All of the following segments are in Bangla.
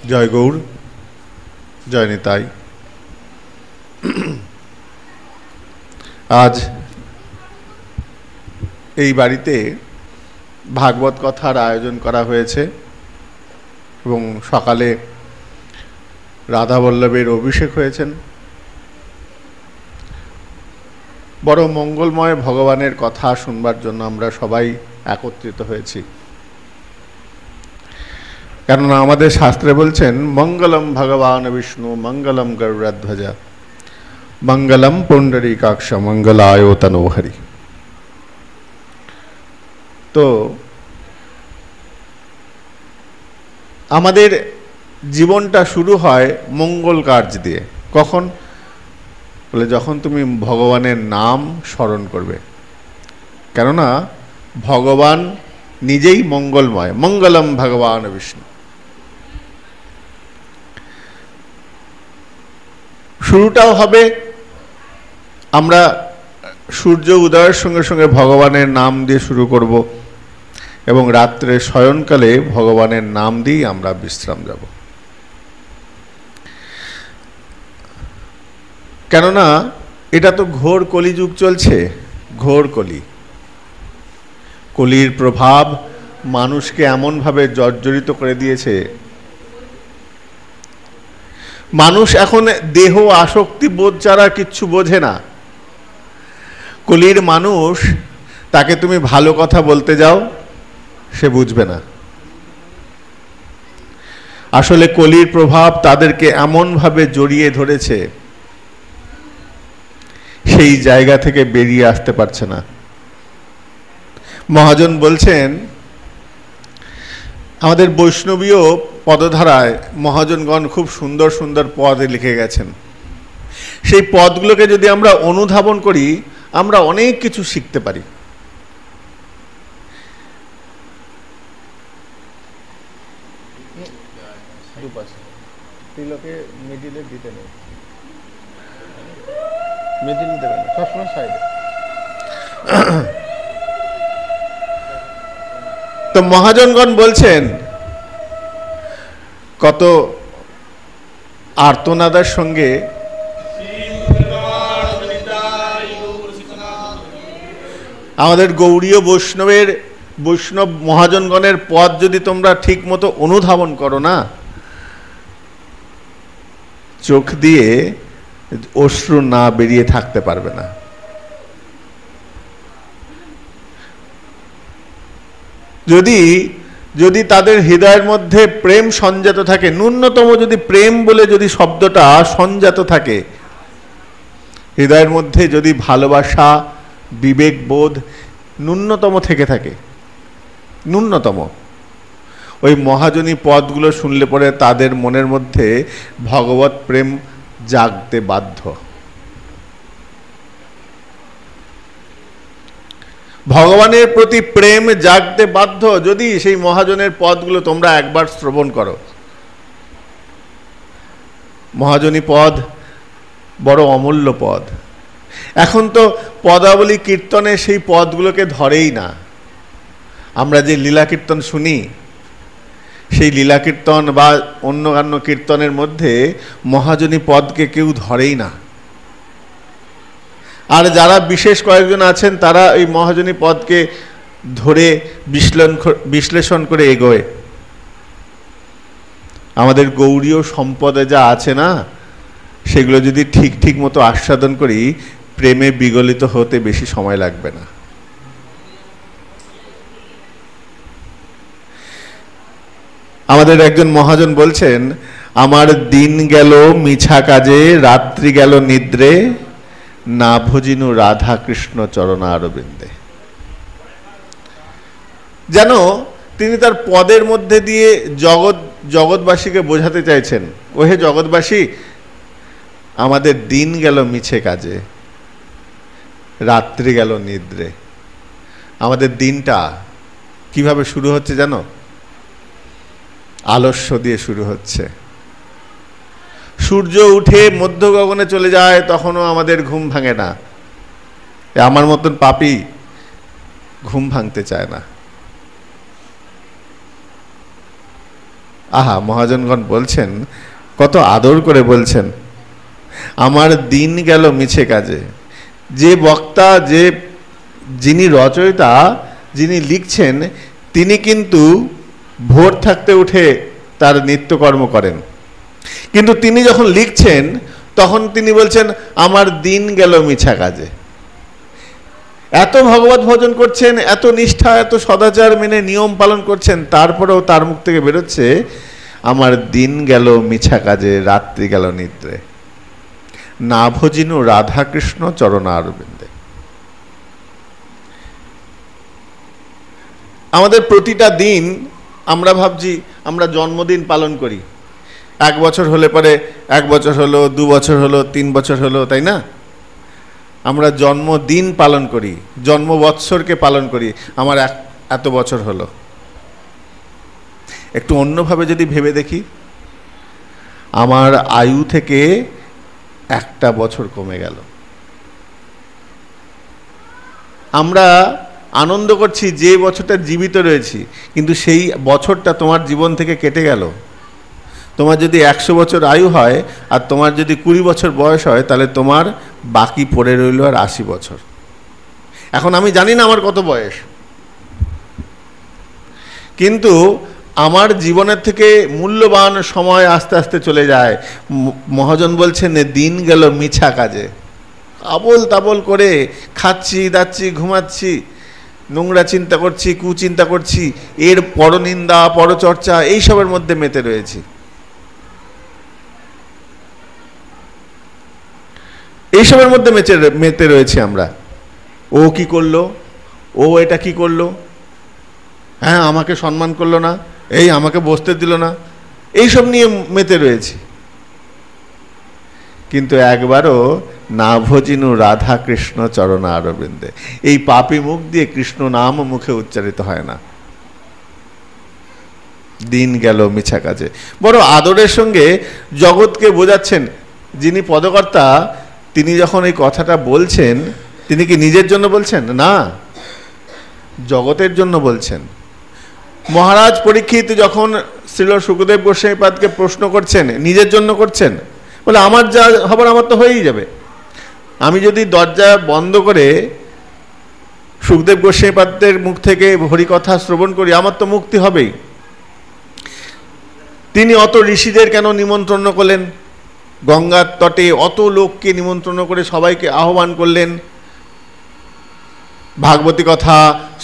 জয় গৌর, জয় নিতাই। আজ এই বাড়িতে ভাগবত কথার আয়োজন করা হয়েছে এবং সকালে রাধাবল্লভের অভিষেক হয়েছেন। বড় মঙ্গলময় ভগবানের কথা শুনবার জন্য আমরা সবাই একত্রিত হয়েছি। কেননা আমাদের শাস্ত্রে বলছেন, মঙ্গলম ভগবান বিষ্ণু মঙ্গলম গরুড়ধ্বজা মঙ্গলম পুণ্ডরীকাক্ষ মঙ্গলায় তনোহরি। তো আমাদের জীবনটা শুরু হয় মঙ্গল কার্য দিয়ে। কখন? বলে যখন তুমি ভগবানের নাম স্মরণ করবে। কেননা ভগবান নিজেই মঙ্গলময়, মঙ্গলম ভগবান বিষ্ণু। শুরুটাও হবে আমরা সূর্য উদয়ের সঙ্গে সঙ্গে ভগবানের নাম দিয়ে শুরু করব এবং রাত্রে শয়নকালে ভগবানের নাম দিয়েই আমরা বিশ্রাম যাব। কেননা এটা তো ঘোর কলিযুগ চলছে, ঘোর কলি। কলির প্রভাব মানুষকে এমনভাবে জর্জরিত করে দিয়েছে, মানুষ এখন দেহ আসক্তি বোধ ছাড়া কিচ্ছু বোঝে না। কলির মানুষ, তাকে তুমি ভালো কথা বলতে যাও, সে বুঝবে না। আসলে কলির প্রভাব তাদেরকে এমনভাবে জড়িয়ে ধরেছে, সেই জায়গা থেকে বেরিয়ে আসতে পারছে না। মহাজন বলছেন, আমাদের বৈষ্ণবীয় পদধারায় মহাজনগণ খুব সুন্দর সুন্দর পদ লিখে গেছেন। সেই পদগুলোকে যদি আমরা অনুধাবন করি, আমরা অনেক কিছু শিখতে পারি। তিলকে মিডিলে দিতে নেই, মিডিল দেবে না, সবসময় সাইডে। তো মহাজনগণ বলছেন, কত আর্তনাদার সঙ্গে আমাদের গৌড়ীয় বৈষ্ণব মহাজনগণের পদ যদি তোমরা ঠিক মতো অনুধাবন করো না, চোখ দিয়ে অশ্রু না বেরিয়ে থাকতে পারবে না। যদি তাদের হৃদয়ের মধ্যে প্রেম সঞ্জাত থাকে, ন্যূনতম যদি প্রেম বলে যদি শব্দটা সঞ্জাত থাকে, হৃদয়ের মধ্যে যদি ভালোবাসা, বিবেকবোধ ন্যূনতম থেকে থাকে, ন্যূনতম, ওই মহাজনী পদগুলো শুনলে পরে তাদের মনের মধ্যে ভগবত প্রেম জাগতে বাধ্য। ভগবানের প্রতি প্রেম জাগতে বাধ্য যদি সেই মহাজনের পদগুলো তোমরা একবার শ্রবণ করো। মহাজনী পদ বড় অমূল্য পদ। এখন তো পদাবলী কীর্তনে সেই পদগুলোকে ধরেই না। আমরা যে লীলা কীর্তন শুনি, সেই লীলা কীর্তন বা অন্য কীর্তনের মধ্যে মহাজনী পদকে কেউ ধরেই না। আর যারা বিশেষ কয়েকজন আছেন, তারা এই মহাজনী পদকে ধরে বিশ্লেষণ করে এগোয়। আমাদের গৌড়ীয় সম্পদে যা আছে না, সেগুলো যদি ঠিক মতো আস্বাদন করি, প্রেমে বিগলিত হতে বেশি সময় লাগবে না। আমাদের একজন মহাজন বলছেন, আমার দিন গেল মিছা কাজে, রাত্রি গেল নিদ্রে, না ভজিনু রাধা কৃষ্ণ চরণারবিন্দে। যেন তিনি তার পদের মধ্যে দিয়ে জগৎবাসীকে বোঝাতে চাইছেন, ওহে জগৎবাসী, আমাদের দিন গেল মিছে কাজে, রাত্রি গেল নিদ্রে। আমাদের দিনটা কিভাবে শুরু হচ্ছে জানো? আলস্য দিয়ে শুরু হচ্ছে। সূর্য উঠে মধ্য গগনে চলে যায়, তখনও আমাদের ঘুম ভাঙে না। আমার মতন পাপী ঘুম ভাঙতে চায় না। আহা, মহাজনগণ বলছেন, কত আদর করে বলছেন, আমার দিন গেল মিছে কাজে। যে বক্তা, যিনি রচয়িতা, যিনি লিখছেন, তিনি কিন্তু ভোর থাকতে উঠে তার নিত্যকর্ম করেন, কিন্তু তিনি যখন লিখছেন তখন তিনি বলছেন আমার দিন গেল মিছা কাজে। এত ভগবত ভজন করছেন, এত নিষ্ঠা, এত সদাচার মেনে নিয়ম পালন করছেন, তারপরেও তার মুখ থেকে বেরোচ্ছে আমার দিন গেল মিছা কাজে, রাত্রি গেল নিদ্রে, না ভজিনু রাধাকৃষ্ণ চরণারবিন্দে। আমাদের প্রতিটা দিন আমরা ভাবছি আমরা জন্মদিন পালন করি, 1 বছর হলে পরে 1 বছর হলো, 2 বছর হলো, 3 বছর হলো, তাই না? আমরা জন্মদিন পালন করি, জন্মবৎসরকে পালন করি, আমার এত বছর হলো। একটু অন্যভাবে যদি ভেবে দেখি, আমার আয়ু থেকে 1টা বছর কমে গেল। আমরা আনন্দ করছি যে বছরটা জীবিত রয়েছি, কিন্তু সেই বছরটা তোমার জীবন থেকে কেটে গেল। তোমার যদি 100 বছর আয়ু হয় আর তোমার যদি 20 বছর বয়স হয়, তাহলে তোমার বাকি পড়ে রইল আর 80 বছর। এখন আমি জানি না আমার কত বয়স, কিন্তু আমার জীবনের থেকে মূল্যবান সময় আস্তে আস্তে চলে যায়। মহাজন বলছেন দিন গেল মিছা কাজে, আবল তাবল করে খাচ্ছি, দাচ্ছি, ঘুমাচ্ছি, নোংরা চিন্তা করছি, কুচিন্তা করছি, এর পরনিন্দা, পরচর্চা, এইসবের মধ্যে মেতে রয়েছি। এইসবের মধ্যে মেতে রয়েছি আমরা। ও কি করলো, ও এটা কি করলো, হ্যাঁ আমাকে সম্মান করলো না, এই আমাকে বসতে দিল না, এইসব নিয়ে মেতে রয়েছি। কিন্তু একবারও না ভজিনু রাধা কৃষ্ণ চরণ আরবিন্দে, এই পাপী মুখ দিয়ে কৃষ্ণ নাম মুখে উচ্চারিত হয় না। দিন গেল মিছা কাজে। বড় আদরের সঙ্গে জগৎকে বোঝাচ্ছেন। যিনি পদকর্তা, তিনি যখন এই কথাটা বলছেন, তিনি কি নিজের জন্য বলছেন? না, জগতের জন্য বলছেন। মহারাজ পরীক্ষিত যখন শ্রীল শুকদেব গোস্বামীপাদকে প্রশ্ন করছেন, নিজের জন্য করছেন? বলে আমার যা হবার আমার তো হয়েই যাবে। আমি যদি দরজা বন্ধ করে শুকদেব গোস্বামীপাদের মুখ থেকে হরিকথা শ্রবণ করি, আমার তো মুক্তি হবেই। তিনি অত ঋষিদের কেন নিমন্ত্রণ করলেন? গঙ্গার তটে অত লোককে নিমন্ত্রণ করে সবাইকে আহ্বান করলেন, ভাগবতী কথা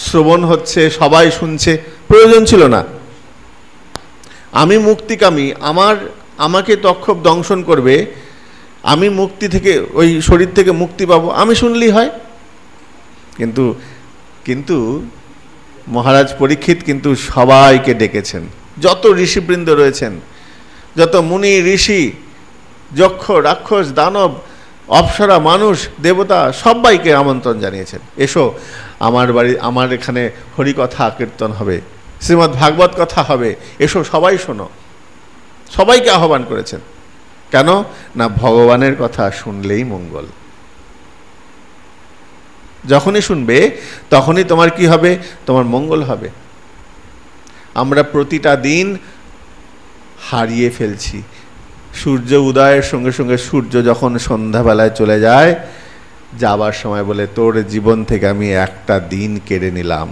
শ্রবণ হচ্ছে, সবাই শুনছে, প্রয়োজন ছিল না। আমি মুক্তিকামী, আমাকে তক্ষক দংশন করবে, আমি মুক্তি থেকে, ওই শরীর থেকে মুক্তি পাবো, আমি শুনলেই হয়। কিন্তু মহারাজ পরীক্ষিত কিন্তু সবাইকে ডেকেছেন, যত ঋষিবৃন্দ রয়েছেন, যত মুনি ঋষি, যক্ষ রাক্ষস দানব অপ্সরা মানুষ দেবতা সবাইকে আমন্ত্রণ জানিয়েছেন, এসো আমার বাড়ি, আমার এখানে হরিকথা কীর্তন হবে, শ্রীমদ্ ভাগবত কথা হবে, এসো সবাই শোনো। সবাইকে আহ্বান করেছেন। কেন না ভগবানের কথা শুনলেই মঙ্গল। যখনই শুনবে তখনই তোমার কি হবে? তোমার মঙ্গল হবে। আমরা প্রতিটা দিন হারিয়ে ফেলছি। সূর্য উদয়ের সঙ্গে সঙ্গে সূর্য যখন সন্ধ্যাবেলায় চলে যায়, যাবার সময় বলে তোর জীবন থেকে আমি একটা দিন কেড়ে নিলাম।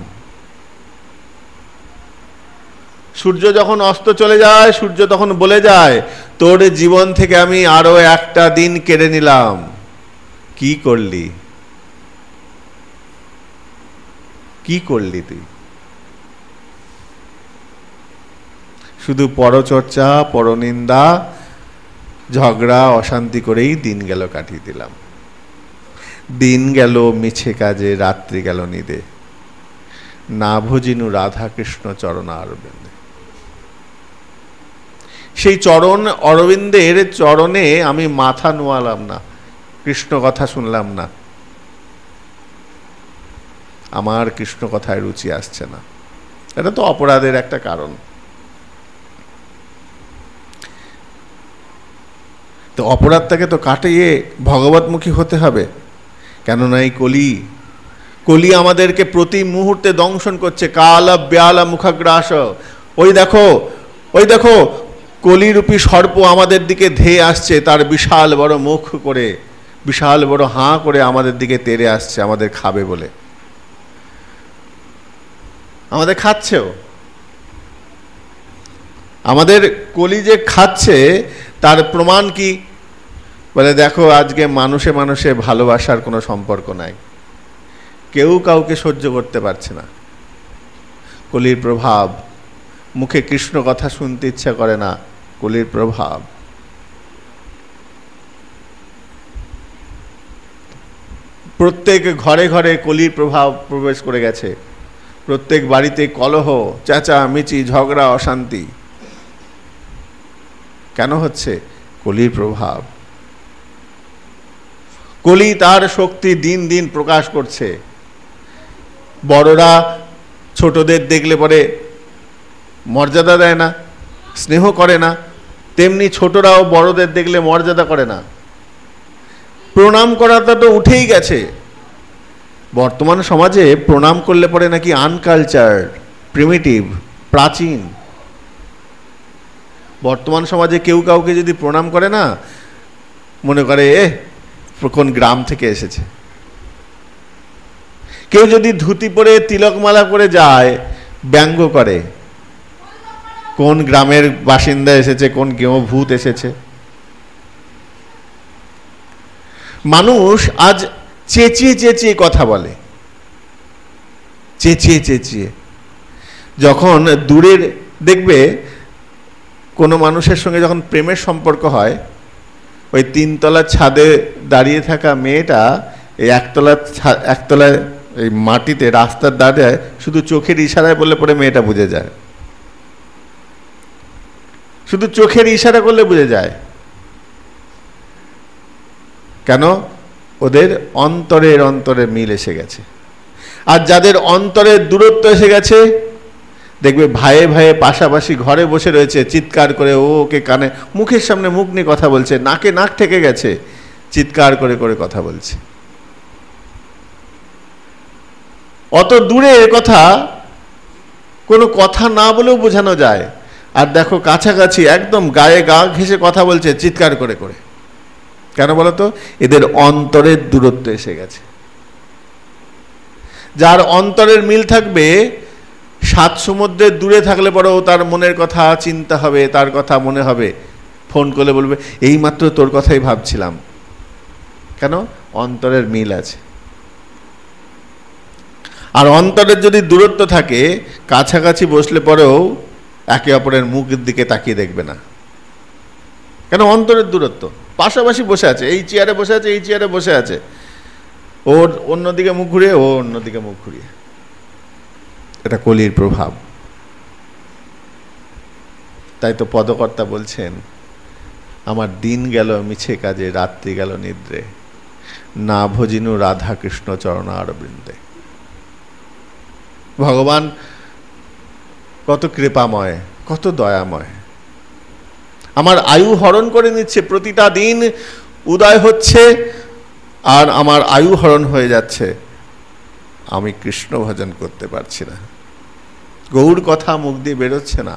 সূর্য যখন অস্ত চলে যায়, সূর্য তখন বলে যায় তোর জীবন থেকে আমি আরো একটা দিন কেড়ে নিলাম। কি করলি? কি করলি তুই? শুধু পরচর্চা, পরনিন্দা, ঝগড়া, অশান্তি করেই দিন গেল কাটিয়ে দিলাম। দিন গেল মিছে কাজে, রাত্রি গেল নিদে, না ভজিনু রাধা কৃষ্ণ চরণ অরবিন্দে। সেই চরণ অরবিন্দের চরণে আমি মাথা নোয়ালাম না, কৃষ্ণ কথা শুনলাম না, আমার কৃষ্ণ কথায় রুচি আসছে না। এটা তো অপরাধের একটা কারণ। তো অপরাধটাকে তো কাটিয়ে ভগবতমুখী হতে হবে। কেননা এই কলি আমাদেরকে প্রতি মুহূর্তে দংশন করছে। কাল ব্যালা মুখাগ্রাস। ওই দেখো, ওই দেখো কলিরূপী সর্প আমাদের দিকে ধেয়ে আসছে, তার বিশাল বড় মুখ করে, বিশাল বড় হাঁ করে আমাদের দিকে তেড়ে আসছে আমাদের খাবে বলে। আমাদের খাচ্ছেও। আমাদের কলি যে খাচ্ছে তার প্রমাণ কি? বলে দেখো আজকে মানুষে মানুষে ভালোবাসার কোনো সম্পর্ক নাই, কেউ কাউকে সহ্য করতে পারছে না। কলির প্রভাব, মুখে কৃষ্ণ কথা শুনতে ইচ্ছা করে না, কলির প্রভাব। প্রত্যেক ঘরে ঘরে কলির প্রভাব প্রবেশ করে গেছে। প্রত্যেক বাড়িতে কলহ, চেঁচামেচি, ঝগড়া, অশান্তি। কেন হচ্ছে? কলির প্রভাব। কলি তার শক্তি দিন দিন প্রকাশ করছে। বড়রা ছোটদের দেখলে পরে মর্যাদা দেয় না, স্নেহ করে না, তেমনি ছোটরাও বড়দের দেখলে মর্যাদা করে না। প্রণাম করাটা তো উঠেই গেছে। বর্তমান সমাজে প্রণাম করলে পরে নাকি আনকালচার্ড, প্রিমিটিভ, প্রাচীন। বর্তমান সমাজে কেউ কাউকে যদি প্রণাম করে না, মনে করে কোন গ্রাম থেকে এসেছে। কেউ যদি ধুতি পরে তিলকমালা করে যায়, ব্যঙ্গ করে কোন গ্রামের বাসিন্দা এসেছে, কোন কেউ ভূত এসেছে। মানুষ আজ চেঁচিয়ে চেঁচিয়ে কথা বলে, চেঁচিয়ে চেঁচিয়ে। যখন দূরের দেখবে কোনো মানুষের সঙ্গে যখন প্রেমের সম্পর্ক হয়, ওই তিনতলার ছাদে দাঁড়িয়ে থাকা মেয়েটা এই একতলায় এই মাটিতে রাস্তার দাঁড়িয়ে শুধু চোখের ইশারায় বললে পরে মেয়েটা বুঝে যায়। শুধু চোখের ইশারা করলে বুঝে যায়। কেন? ওদের অন্তরের অন্তরে মিল এসে গেছে। আর যাদের অন্তরের দূরত্ব এসে গেছে, দেখবে ভাইয়ে ভাইয়ে পাশাপাশি ঘরে বসে রয়েছে, চিৎকার করে ওকে কানে, মুখের সামনে মুখ নিয়ে কথা বলছে, নাকে নাক ঠেকে গেছে, চিৎকার করে করে কথা বলছে। অত দূরে কথা কোনো কথা না বলেও বোঝানো যায়। আর দেখো কাছাকাছি একদম গায়ে গা ঘেঁষে কথা বলছে চিৎকার করে করে। কেন বলতো? এদের অন্তরের দূরত্ব এসে গেছে। যার অন্তরের মিল থাকবে, 7 সমুদ্রের দূরে থাকলে পরেও তার মনের কথা চিন্তা হবে, তার কথা মনে হবে, ফোন করলে বলবে এইমাত্র তোর কথাই ভাবছিলাম। কেন? অন্তরের মিল আছে। আর অন্তরের যদি দূরত্ব থাকে, কাছাকাছি বসলে পরেও একে অপরের মুখের দিকে তাকিয়ে দেখবে না। কেন? অন্তরের দূরত্ব। পাশাপাশি বসে আছে, এই চেয়ারে বসে আছে, এই চেয়ারে বসে আছে, ওর অন্যদিকে মুখ ঘুরিয়ে, ও অন্যদিকে মুখ ঘুরিয়ে। এটা কলির প্রভাব। তাই তো পদকর্তা বলছেন, আমার দিন গেল মিছে কাজে, রাত্রি গেল নিদ্রে, না ভজিনু রাধা কৃষ্ণ চরণারবিন্দে। ভগবান কত কৃপাময়, কত দয়াময়। আমার আয়ু হরণ করে নিচ্ছে, প্রতিটা দিন উদয় হচ্ছে আর আমার আয়ু হরণ হয়ে যাচ্ছে। আমি কৃষ্ণ ভজন করতে পারছি না, গৌর কথা মুখ দিয়ে বেরোচ্ছে না।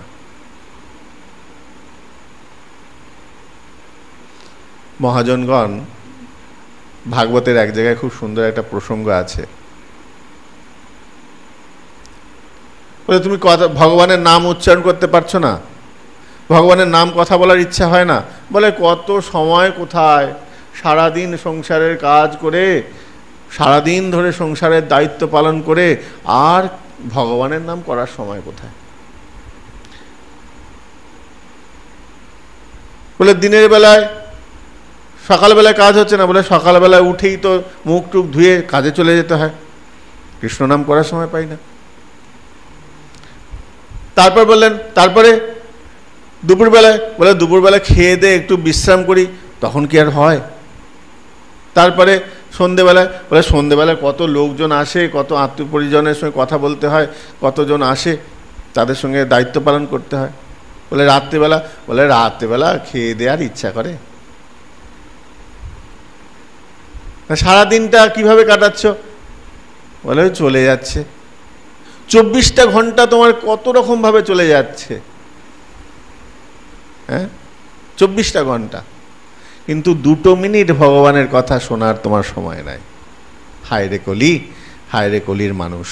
মহাজনগণ, ভাগবতের এক জায়গায় খুব সুন্দর একটা প্রসঙ্গ আছে। বলে তুমি কথা ভগবানের নাম উচ্চারণ করতে পারছো না, ভগবানের নাম কথা বলার ইচ্ছা হয় না। বলে কত সময় কোথায়, সারাদিন সংসারের কাজ করে, সারাদিন ধরে সংসারের দায়িত্ব পালন করে, আর ভগবানের নাম করার সময় কোথায়? বলে দিনের বেলায়, সকালবেলায় কাজ হচ্ছে না, বলে সকালবেলায় উঠেই তো মুখ টুক ধুয়ে কাজে চলে যেতে হয়, কৃষ্ণ নাম করার সময় পাই না। তারপর বললেন তারপরে দুপুরবেলায়, বলে দুপুরবেলা খেয়ে দিয়ে একটু বিশ্রাম করি, তখন কি আর হয়? তারপরে সন্ধেবেলায়, বলে সন্ধেবেলায় কত লোকজন আসে, কত আত্মীয় পরিজনের সঙ্গে কথা বলতে হয়, কতজন আসে, তাদের সঙ্গে দায়িত্ব পালন করতে হয়। বলে রাত্রিবেলা, বলে রাত্রিবেলা খেয়ে দিয়ে আর ইচ্ছা করে? সারাদিনটা কিভাবে কাটাচ্ছ? বলে চলে যাচ্ছে। 24টা ঘন্টা তোমার কত রকম ভাবে চলে যাচ্ছে। হ্যাঁ, 24টা ঘন্টা, কিন্তু 2 মিনিট ভগবানের কথা শোনার তোমার সময় নাই। হায় রে কলি, হায় রে কলির মানুষ।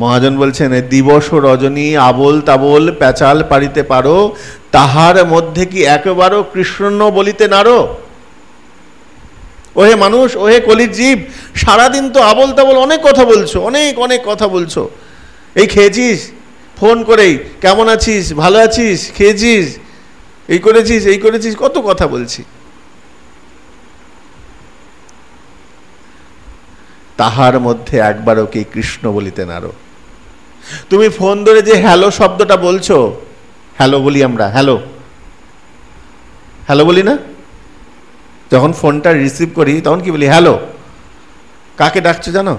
মহাজন বলছেন, দিবস রজনী আবোল তাবোল প্যাচাল পারিতে পারো, তাহার মধ্যে কি একেবারও কৃষ্ণ বলিতে নারো। ওহে মানুষ, ওহে কলির জীব, সারাদিন তো আবোল তাবোল অনেক কথা বলছো, অনেক অনেক কথা বলছো। এই খেয়েছিস, ফোন করেই কেমন আছিস, ভালো আছিস, খেয়েছিস, এই করেছিস, এই করেছিস, কত কথা বলছি। তাহার মধ্যে একবারও কি কৃষ্ণ বলিতে নারো। তুমি ফোন ধরে যে হ্যালো শব্দটা বলছো, হ্যালো বলি আমরা, হ্যালো হ্যালো বলি না? যখন ফোনটা রিসিভ করি তখন কি বলি? হ্যালো। কাকে ডাকছো জানো?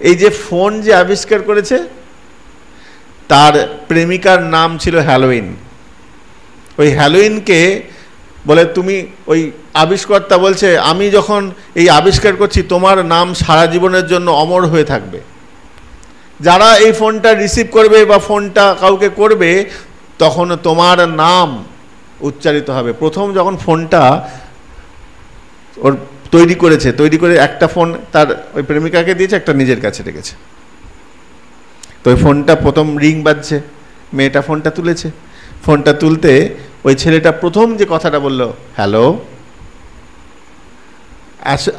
এই যে ফোন যে আবিষ্কার করেছে, তার প্রেমিকার নাম ছিল হ্যালোইন। ওই হ্যালোইনকে বলে, তুমি, ওই আবিষ্কর্তা বলছে, আমি যখন এই আবিষ্কার করছি তোমার নাম সারা জীবনের জন্য অমর হয়ে থাকবে। যারা এই ফোনটা রিসিভ করবে বা ফোনটা কাউকে করবে, তখন তোমার নাম উচ্চারিত হবে। প্রথম যখন ফোনটা ওর তৈরি করে একটা ফোন তার ওই প্রেমিকাকে দিয়েছে, একটা নিজের কাছে রেখেছে। তো ওই ফোনটা প্রথম রিং বাজছে, মেয়েটা ফোনটা তুলেছে। ফোনটা তুলতে ওই ছেলেটা প্রথম যে কথাটা বলল, হ্যালো,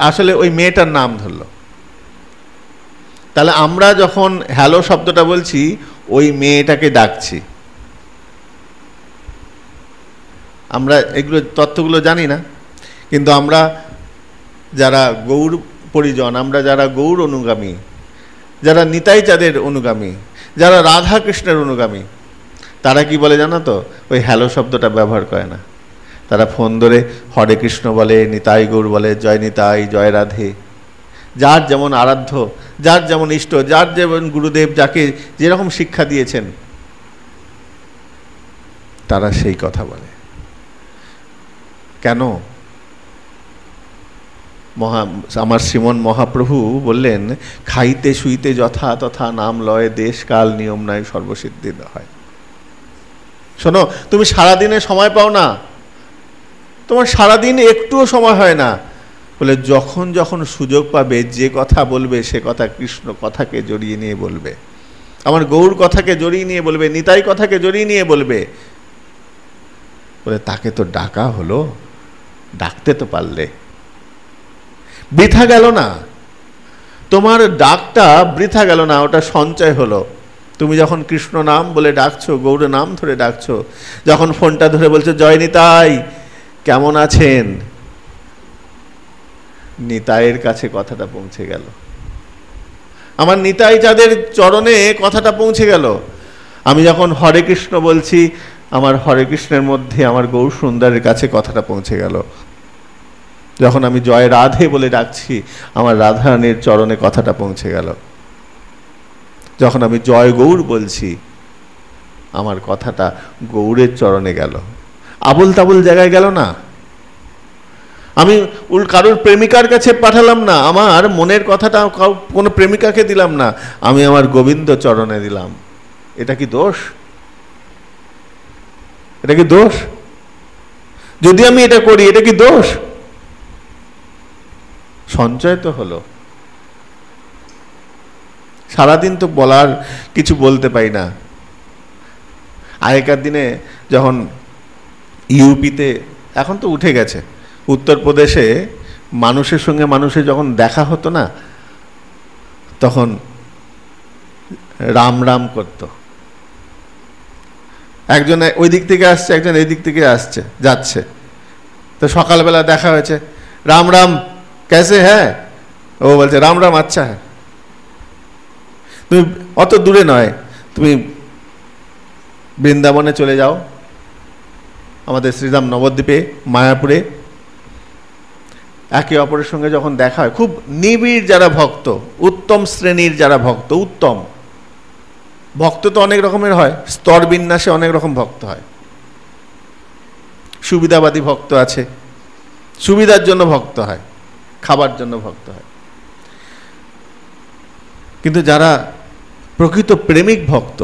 আসলে ওই মেয়েটার নাম ধরলো। তাহলে আমরা যখন হ্যালো শব্দটা বলছি, ওই মেয়েটাকে ডাকছি। আমরা এগুলো তথ্যগুলো জানি না, কিন্তু আমরা যারা গৌর পরিজন, আমরা যারা গৌর অনুগামী, যারা নিতাই চাঁদের অনুগামী, যারা রাধা কৃষ্ণের অনুগামী, তারা কি বলে জানো তো? ওই হ্যালো শব্দটা ব্যবহার করে না। তারা ফোন ধরে হরে কৃষ্ণ বলে, নিতাই গৌর বলে, জয় নিতাই, জয় রাধে। যার যেমন আরাধ্য, যার যেমন ইষ্ট, যার যেমন গুরুদেব যাকে যেরকম শিক্ষা দিয়েছেন, তারা সেই কথা বলে। কেন? আমার শ্রীমন মহাপ্রভু বললেন, খাইতে শুইতে যথা তথা নাম লয়, দেশ কাল নিয়ম নাই, সর্বসিদ্ধি হয়। শোনো, তুমি সারাদিনে সময় পাও না, তোমার সারাদিন একটুও সময় হয় না, বলে যখন যখন সুযোগ পাবে যে কথা বলবে, সে কথা কৃষ্ণ কথাকে জড়িয়ে নিয়ে বলবে, আমার গৌর কথাকে জড়িয়ে নিয়ে বলবে, নিতাই কথাকে জড়িয়ে নিয়ে বলবে। বলে তাকে তো ডাকা হলো, ডাকতে তো পারলে, বৃথা গেল না, তোমার ডাকটা বৃথা গেল না, ওটা সঞ্চয় হলো। তুমি যখন কৃষ্ণ নাম বলে ডাকছো, গৌর নাম ধরে ডাকছো, যখন ফোনটা ধরে বলছো জয় নিতাই, কেমন আছেন, নিতাইয়ের কাছে কথাটা পৌঁছে গেল, আমার নিতাই যাদের চরণে কথাটা পৌঁছে গেল। আমি যখন হরে কৃষ্ণ বলছি, আমার হরে কৃষ্ণের মধ্যে আমার গৌর সুন্দরের কাছে কথাটা পৌঁছে গেল। যখন আমি জয় রাধে বলে ডাকছি, আমার রাধারানীর চরণে কথাটা পৌঁছে গেল। যখন আমি জয় গৌর বলছি, আমার কথাটা গৌরের চরণে গেল, আবল তাবল জায়গায় গেল না। আমি কারোর প্রেমিকার কাছে পাঠালাম না, আমার মনের কথাটা কোনো প্রেমিকাকে দিলাম না, আমি আমার গোবিন্দ চরণে দিলাম। এটা কি দোষ? এটা কি দোষ? যদি আমি এটা করি, এটা কি দোষ? সঞ্চয় তো হলো। সারাদিন তো বলার কিছু বলতে পারি না। আগেকার দিনে যখন ইউপিতে, এখন তো উঠে গেছে, উত্তরপ্রদেশে মানুষের সঙ্গে মানুষের যখন দেখা হতো না, তখন রাম রাম করতো। একজন ওই দিক থেকে আসছে, একজন এই দিক থেকে যাচ্ছে, তো সকালবেলা দেখা হয়েছে, রাম রাম कैसे है, ও বলছে রাম রাম আচ্ছা হ্যাঁ। তুমি অত দূরে নয়, তুমি বৃন্দাবনে চলে যাও, আমাদের শ্রীরাম নবদ্বীপে, মায়াপুরে, একে অপরের সঙ্গে যখন দেখা হয়, খুব নিবিড় যারা ভক্ত, উত্তম শ্রেণীর যারা ভক্ত, উত্তম ভক্ত তো অনেক রকমের হয়, স্তর বিন্যাসে অনেক রকম ভক্ত হয়। সুবিধাবাদী ভক্ত আছে, সুবিধার জন্য ভক্ত হয়, খাবার জন্য ভক্ত হয়। কিন্তু যারা প্রকৃত প্রেমিক ভক্ত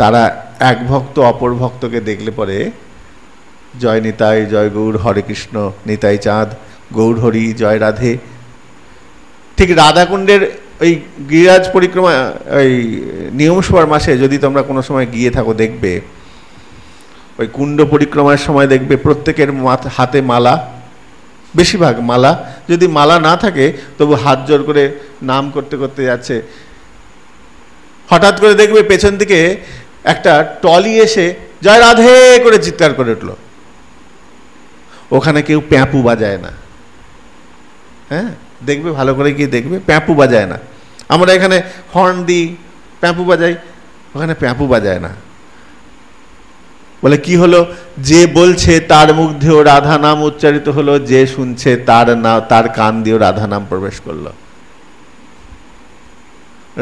তারা এক ভক্ত অপর ভক্তকে দেখলে পরে জয় নিতাই, জয় গৌর, হরে কৃষ্ণ, নিতাই চাঁদ, গৌর হরি, জয় রাধে। ঠিক রাধাকুণ্ডের ওই গিরিরাজ পরিক্রমা, ওই নিয়মসভার মাসে যদি তোমরা কোনো সময় গিয়ে থাকো দেখবে, ওই কুণ্ড পরিক্রমার সময় দেখবে প্রত্যেকের হাতে মালা, বেশিরভাগ মালা, যদি মালা না থাকে তবু হাত জোর করে নাম করতে করতে যাচ্ছে। হঠাৎ করে দেখবে পেছন দিকে একটা টলি এসে জয় রাধে করে চিৎকার করে উঠল। ওখানে কেউ প্যাঁপু বাজায় না, হ্যাঁ দেখবে, ভালো করে গিয়ে দেখবে, প্যাঁপু বাজায় না। আমরা এখানে হর্ন দিই, প্যাঁপু বাজাই, ওখানে প্যাঁপু বাজায় না। বলে কি হলো, যে বলছে তার মুখ দিয়েও রাধা নাম উচ্চারিত হলো, যে শুনছে তার কান দিয়েও রাধা নাম প্রবেশ করলো,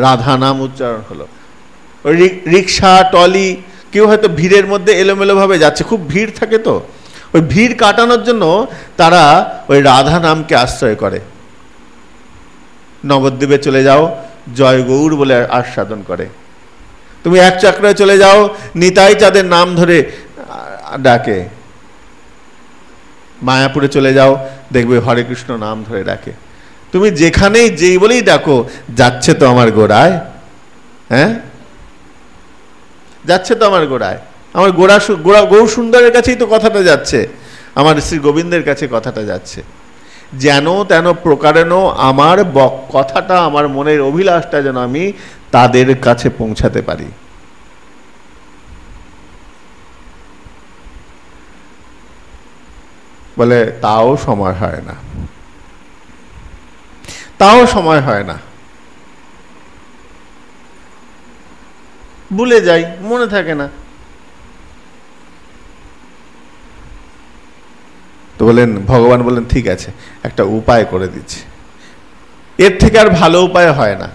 রাধা নাম উচ্চারণ হলো। ওই রিক্সা, টলি, কেউ হয়তো ভিড়ের মধ্যে এলোমেলো ভাবে যাচ্ছে, খুব ভিড় থাকে, তো ওই ভিড় কাটানোর জন্য তারা ওই রাধা নামকে আশ্রয় করে। নবদ্বীপে চলে যাও, জয় গৌর বলে আস্বাদন করে। তুমি এক চক্রায় চলে যাও, নিতাই চাঁদের নাম ধরে ডাকে। মায়াপুরে চলে যাও, দেখবে হরে কৃষ্ণ নাম ধরে ডাকে। তুমি যেখানেই যেই বলেই ডাকো, যাচ্ছে তো আমার গোড়ায়, হ্যাঁ যাচ্ছে তো আমার গোড়ায়, আমার গৌর সুন্দরের কাছেই তো কথাটা যাচ্ছে, আমার শ্রী গোবিন্দের কাছে কথাটা যাচ্ছে। যেন তেন প্রকারেণ আমার কথাটা, আমার মনের অভিলাষটা যেন আমি তাদের কাছে পৌঁছাতে পারি। বলে তাও সময় হয় না, তাও সময় হয় না, ভুলে যাই, মনে থাকে না। তো বলেন, ভগবান বলেন ঠিক আছে, একটা উপায় করে দিচ্ছি, এর থেকে আর ভালো উপায় হয় না।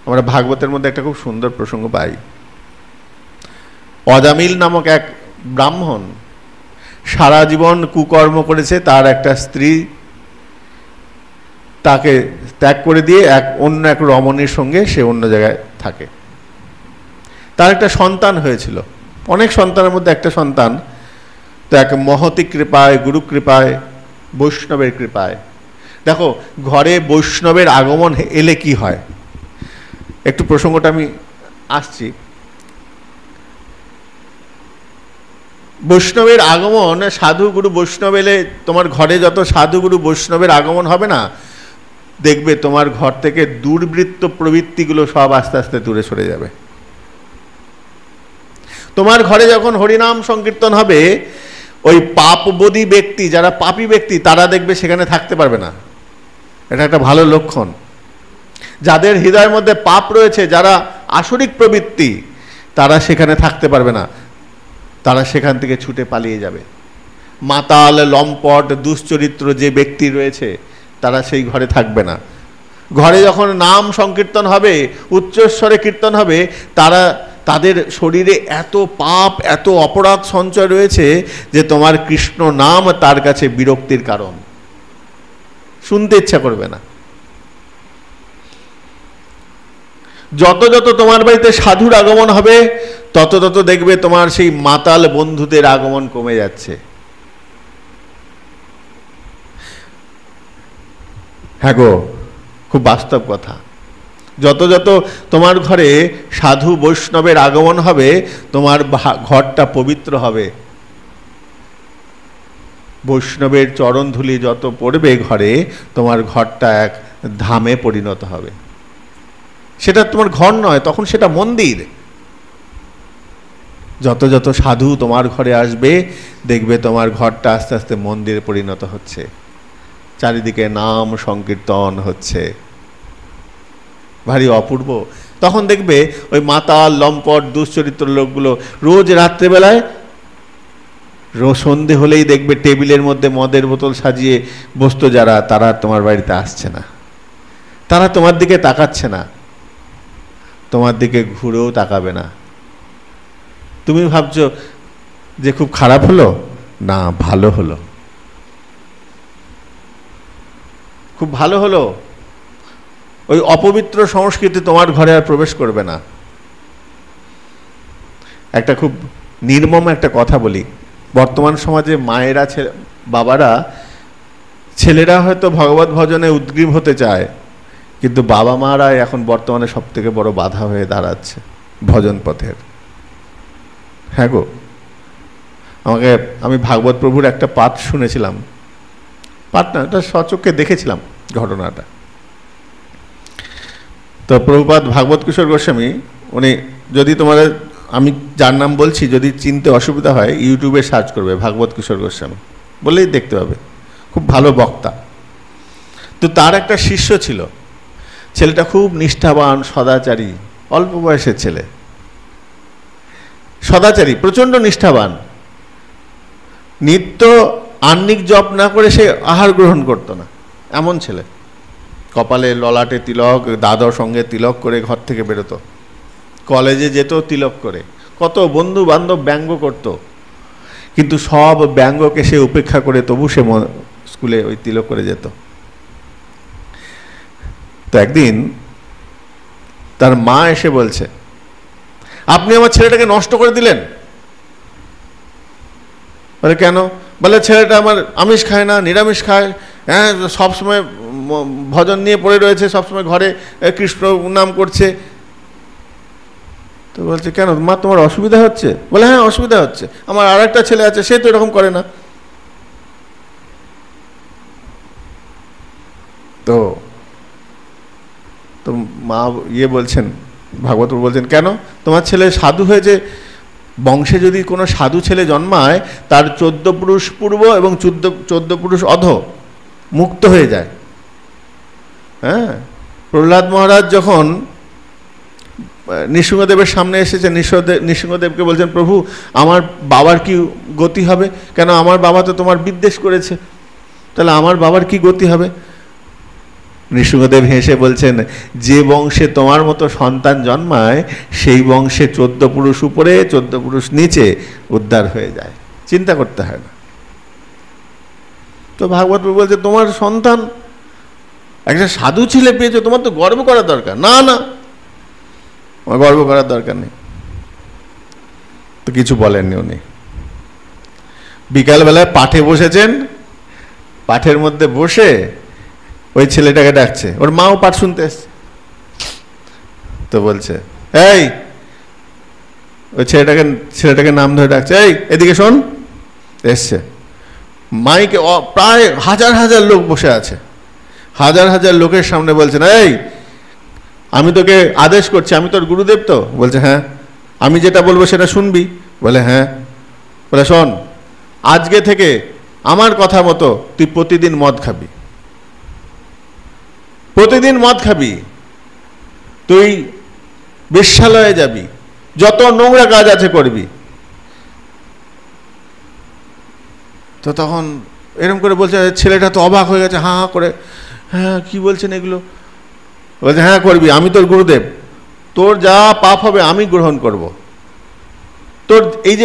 আমরা ভাগবতের মধ্যে একটা খুব সুন্দর প্রসঙ্গ পাই। অজামিল নামক এক ব্রাহ্মণ সারা জীবন কুকর্ম করেছে, তার একটা স্ত্রী তাকে ত্যাগ করে দিয়ে অন্য এক রমণীর সঙ্গে সে অন্য জায়গায় থাকে। তার একটা সন্তান হয়েছিল, অনেক সন্তানের মধ্যে একটা সন্তান। তো এক মহতি কৃপায়, গুরু কৃপায়, বৈষ্ণবের কৃপায়, দেখো ঘরে বৈষ্ণবের আগমন এলে কি হয়, একটু প্রসঙ্গটা আমি আসছি। বৈষ্ণবের আগমন, সাধু গুরু বৈষ্ণব এলে তোমার ঘরে যত সাধু গুরু বৈষ্ণবের আগমন হবে না, দেখবে তোমার ঘর থেকে দুর্বৃত্ত প্রবৃত্তিগুলো সব আস্তে আস্তে দূরে সরে যাবে। তোমার ঘরে যখন হরিনাম সংকীর্তন হবে, ওই পাপবোধী ব্যক্তি, যারা পাপী ব্যক্তি, তারা দেখবে সেখানে থাকতে পারবে না। এটা একটা ভালো লক্ষণ। যাদের হৃদয়ের মধ্যে পাপ রয়েছে, যারা আসরিক প্রবৃত্তি, তারা সেখানে থাকতে পারবে না, তারা সেখান থেকে ছুটে পালিয়ে যাবে। মাতাল, লম্পট, দুশ্চরিত্র যে ব্যক্তি রয়েছে, তারা সেই ঘরে থাকবে না। ঘরে যখন নাম সংকীর্তন হবে, উচ্চস্বরে কীর্তন হবে, তাদের শরীরে এত পাপ, এত অপরাধ সঞ্চয় রয়েছে যে তোমার কৃষ্ণ নাম তার কাছে বিরক্তির কারণ, শুনতে ইচ্ছা করবে না। যত যত তোমার বাড়িতে সাধুর আগমন হবে, তত তত দেখবে তোমার সেই মাতাল বন্ধুদের আগমন কমে যাচ্ছে। হ্যাঁ গো, খুব বাস্তব কথা। যত যত তোমার ঘরে সাধু বৈষ্ণবের আগমন হবে, তোমার ঘরটা পবিত্র হবে। বৈষ্ণবের চরণধুলি যত পড়বে ঘরে, তোমার ঘরটা এক ধামে পরিণত হবে। সেটা তোমার ঘর নয়, তখন সেটা মন্দির। যত যত সাধু তোমার ঘরে আসবে, দেখবে তোমার ঘরটা আস্তে আস্তে মন্দিরে পরিণত হচ্ছে, চারিদিকে নাম সংকীর্তন হচ্ছে, ভারী অপূর্ব। তখন দেখবে ওই মাতাল, লম্পট, দুশ্চরিত্র লোকগুলো রোজ রাত্রেবেলায়, সন্ধে হলেই দেখবে টেবিলের মধ্যে মদের বোতল সাজিয়ে বসতো যারা, তারা তোমার বাড়িতে আসছে না, তারা তোমার দিকে তাকাচ্ছে না, তোমার দিকে ঘুরেও তাকাবে না। তুমি ভাবছো যে খুব খারাপ হলো, না ভালো হলো, খুব ভালো হলো। ওই অপবিত্র সংস্কৃতি তোমার ঘরে আর প্রবেশ করবে না। একটা খুব নির্মম একটা কথা বলি, বর্তমান সমাজে মায়েরা বাবারা ছেলেরা হয়তো ভগবত ভজনে উদ্গ্রীব হতে চায়, কিন্তু বাবা মারা এখন বর্তমানে সব থেকে বড় বাধা হয়ে দাঁড়াচ্ছে ভজন পথের। হ্যাঁ গো, আমি ভাগবত প্রভুর একটা পাঠ শুনেছিলাম, পাঠ না, এটা স্বচক্ষে দেখেছিলাম ঘটনাটা। তো প্রভুপাদ ভাগবত কিশোর গোস্বামী, উনি, যদি তোমাদের, আমি যার নাম বলছি, যদি চিনতে অসুবিধা হয় ইউটিউবে সার্চ করবে ভাগবত কিশোর গোস্বামী, বললেই দেখতে পাবে, খুব ভালো বক্তা। তো তার একটা শিষ্য ছিল, ছেলেটা খুব নিষ্ঠাবান, সদাচারী, অল্প বয়সের ছেলে, সদাচারী, প্রচণ্ড নিষ্ঠাবান, নিত্য আহ্নিক জপ না করে সে আহার গ্রহণ করতো না, এমন ছেলে। কপালে ললাটে তিলক, দাদর সঙ্গে তিলক করে ঘর থেকে বেরোতো, কলেজে যেত তিলক করে, কত বন্ধু বান্ধব ব্যঙ্গ করত, কিন্তু সব ব্যঙ্গকে সে উপেক্ষা করে তবু সে স্কুলে ওই তিলক করে যেত। তো একদিন তার মা এসে বলছে, আপনি আমার ছেলেটাকে নষ্ট করে দিলেন। বলে কেন? বলে ছেলেটা আমার আমিষ খায় না, নিরামিষ খায়, হ্যাঁ, সবসময় ভজন নিয়ে পড়ে রয়েছে, সবসময় ঘরে কৃষ্ণ নাম করছে। তো বলছে কেন মা, তোমার অসুবিধা হচ্ছে? বলে হ্যাঁ অসুবিধা হচ্ছে, আমার আর একটা ছেলে আছে, সে তো এরকম করে না। তো তো মা বলছেন, ভাগবত বলছেন কেন? তোমার ছেলে সাধু হয়েছে, বংশে যদি কোনো সাধু ছেলে জন্মায় তার 14 পুরুষ পূর্ব এবং 14 পুরুষ অধ মুক্ত হয়ে যায়। হ্যাঁ, প্রহ্লাদ মহারাজ যখন নৃসিংহদেবের সামনে এসেছে, নৃসিংহদেবকে বলছেন, প্রভু আমার বাবার কি গতি হবে? কেন আমার বাবা তো তোমার বিদ্বেষ করেছে, তাহলে আমার বাবার কি গতি হবে? নৃসিংহদেব হেসে বলছেন, যে বংশে তোমার মতো সন্তান জন্মায় সেই বংশে 14 পুরুষ উপরে 14 পুরুষ নিচে উদ্ধার হয়ে যায়, চিন্তা করতে হয় না। তো ভাগবত বলছে, তোমার সন্তান একটা সাধু ছেলে পেয়েছো, তোমার তো গর্ব করার দরকার। না না, আমার গর্ব করার দরকার নেই। তো কিছু বলেননি উনি। বিকালবেলায় পাঠে বসেছেন, পাঠের মধ্যে বসে ওই ছেলেটাকে ডাকছে, ওর মাও পাঠ শুনতে এসছে। তো বলছে, এই, ওই ছেলেটাকে নাম ধরে ডাকছে, এই এদিকে শোন। এসছে, মাইকে প্রায় হাজার হাজার লোক বসে আছে, হাজার হাজার লোকের সামনে বলছেন, এই আমি তোকে আদেশ করছি, আমি তোর গুরুদেব তো? বলছে হ্যাঁ। আমি যেটা বলবো সেটা শুনবি? বলে হ্যাঁ। বলে শোন, আজকে থেকে আমার কথা মতো তুই প্রতিদিন মদ খাবি, প্রতিদিন মদ খাবি, তুই বেশ্যালয়ে যাবি, যত নোংরা কাজ আছে করবি। তো তখন এরকম করে বলছে, ছেলেটা তো অবাক হয়ে গেছে, হাঁ হাঁ করে, হ্যাঁ কি বলছেন এগুলো? বলছে হ্যাঁ করবি, আমি তোর গুরুদেব, তোর যা পাপ হবে আমি গ্রহণ করব, তোর এই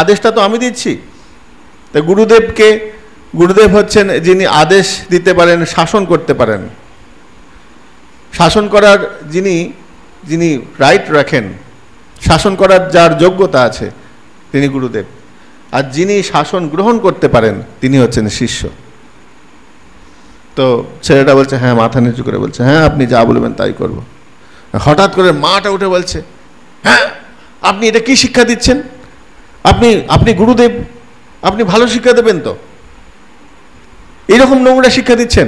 আদেশটা তো আমি দিচ্ছি। তা গুরুদেব হচ্ছেন যিনি আদেশ দিতে পারেন, শাসন করতে পারেন। শাসন করার যিনি রাইট রাখেন, শাসন করার যার যোগ্যতা আছে তিনি গুরুদেব, আর যিনি শাসন গ্রহণ করতে পারেন তিনি হচ্ছেন শিষ্য। তো ছেলেটা বলছে হ্যাঁ, মাথা নিচু করে বলছে হ্যাঁ আপনি যা বলবেন তাই করব। হঠাৎ করে মাটা উঠে বলছে, হ্যাঁ আপনি এটা কি শিক্ষা দিচ্ছেন? আপনি গুরুদেব, আপনি ভালো শিক্ষা দেবেন তো, এইরকম নোংরা শিক্ষা দিচ্ছেন?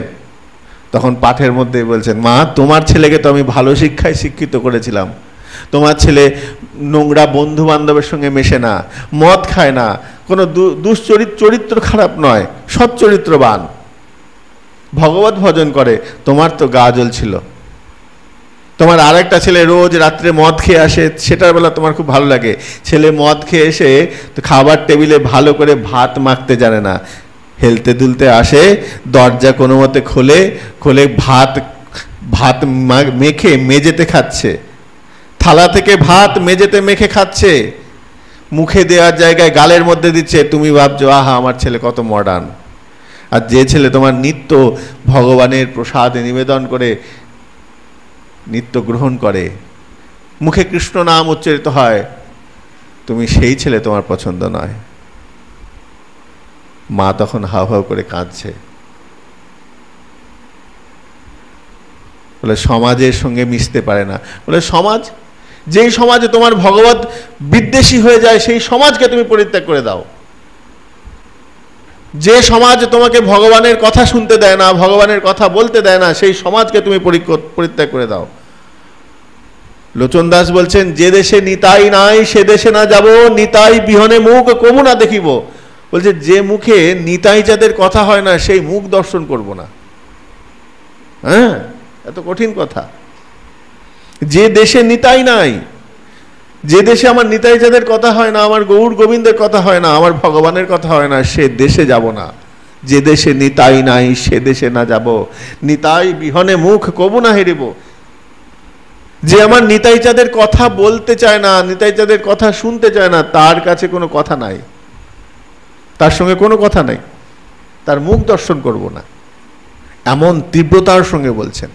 তখন পাঠের মধ্যে বলছেন, মা তোমার ছেলেকে তো আমি ভালো শিক্ষায় শিক্ষিত করেছিলাম, তোমার ছেলে নোংরা বন্ধু বান্ধবের সঙ্গে মেশে না, মদ খায় না, কোনো চরিত্র খারাপ নয়, সৎ চরিত্রবান, ভগবত ভজন করে। তোমার তো গা জ্বলছিল। তোমার আরেকটা ছেলে রোজ রাত্রে মদ খেয়ে আসে, সেটার বেলা তোমার খুব ভালো লাগে। ছেলে মদ খেয়ে এসে খাবার টেবিলে ভালো করে ভাত মাখতে জানে না, হেলতে দুলতে আসে, দরজা কোনো মতে খোলে ভাত মেখে মেজেতে খাচ্ছে, থালা থেকে ভাত মেজেতে মেখে খাচ্ছে, মুখে দেওয়ার জায়গায় গালের মধ্যে দিচ্ছে। তুমি ভাবছো আহা আমার ছেলে কত মডার্ন। আর যে ছেলে তোমার নিত্য ভগবানের প্রসাদ নিবেদন করে নিত্য গ্রহণ করে, মুখে কৃষ্ণ নাম উচ্চারিত হয়, তুমি সেই ছেলে তোমার পছন্দ নয়। মা তখন হাউ হাউ করে কাঁদছে, বলে সমাজের সঙ্গে মিশতে পারে না। বলে সমাজ, যেই সমাজে তোমার ভগবত বিদ্বেষী হয়ে যায় সেই সমাজকে তুমি পরিত্যাগ করে দাও। যে সমাজ তোমাকে ভগবানের কথা শুনতে দেয় না, ভগবানের কথা বলতে দেয় না, সেই সমাজকে তুমি পরিত্যাগ করে দাও। লোচন দাস বলছেন, যে দেশে নিতাই নাই সে দেশে না যাব, নিতাই বিহনে মুখ কবু না দেখিব। বলছে যে মুখে নিতাই যাদের কথা হয় না সেই মুখ দর্শন করব না। হ্যাঁ, এত কঠিন কথা। যে দেশে নিতাই নাই, যে দেশে আমার নিতাই যাদের কথা হয় না, আমার গৌর গোবিন্দের কথা হয় না, আমার ভগবানের কথা হয় না, সে দেশে যাব না। যে দেশে নিতাই নাই সে দেশে না যাব, নিতাই বিহনে মুখ কবু না হেরিব। যে আমার নিতাই চাঁদের কথা বলতে চায় না, নিতাই চাঁদের কথা শুনতে চায় না, তার কাছে কোনো কথা নাই, তার সঙ্গে কোনো কথা নাই, তার মুখ দর্শন করব না। এমন তীব্রতার সঙ্গে বলছেন।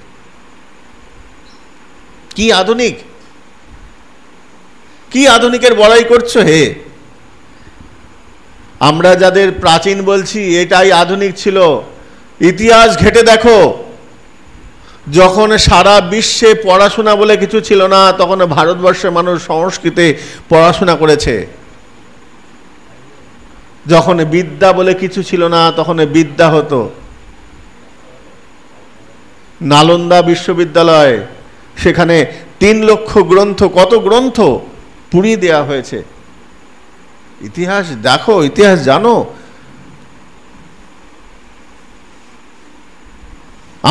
কি আধুনিক, কি আধুনিকের বড়াই করছো হে। আমরা যাদের প্রাচীন বলছি এটাই আধুনিক ছিল। ইতিহাস ঘেটে দেখো, যখন সারা বিশ্বে পড়াশোনা বলে কিছু ছিল না, তখন ভারতবর্ষের মানুষ সংস্কৃতে পড়াশোনা করেছে। যখন বিদ্যা বলে কিছু ছিল না, তখন বিদ্যা হতো। নালন্দা বিশ্ববিদ্যালয়, সেখানে 3 লক্ষ গ্রন্থ, কত গ্রন্থ পুড়িয়ে দেওয়া হয়েছে। ইতিহাস দেখো, ইতিহাস জানো।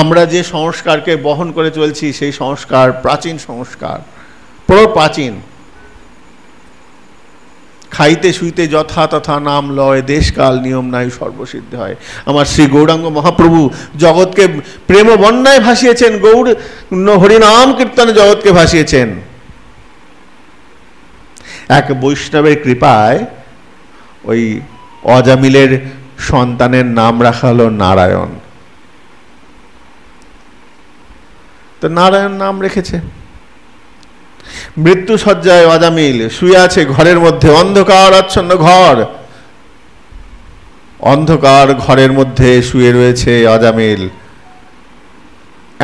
আমরা যে সংস্কারকে বহন করে চলছি সেই সংস্কার প্রাচীন সংস্কার, পুরো প্রাচীন। খাইতে শুইতে যথা তথা নাম লয়, দেশকাল নিয়ম নাই সর্বসিদ্ধ হয়। আমার শ্রী গৌরাঙ্গ মহাপ্রভু জগৎকে প্রেম বন্যায় ভাসিয়েছেন, গৌর হরিনাম কীর্তনে জগৎকে ভাসিয়েছেন। এক বৈষ্ণবের কৃপায় ওই অজামিলের সন্তানের নাম রাখা হলো নারায়ণ। তো নারায়ণ নাম রেখেছে। মৃত্যু শয্যায় অজামিল শুয়ে আছে ঘরের মধ্যে, অন্ধকার আচ্ছন্ন ঘর, অন্ধকার ঘরের মধ্যে শুয়ে রয়েছে অজামিল।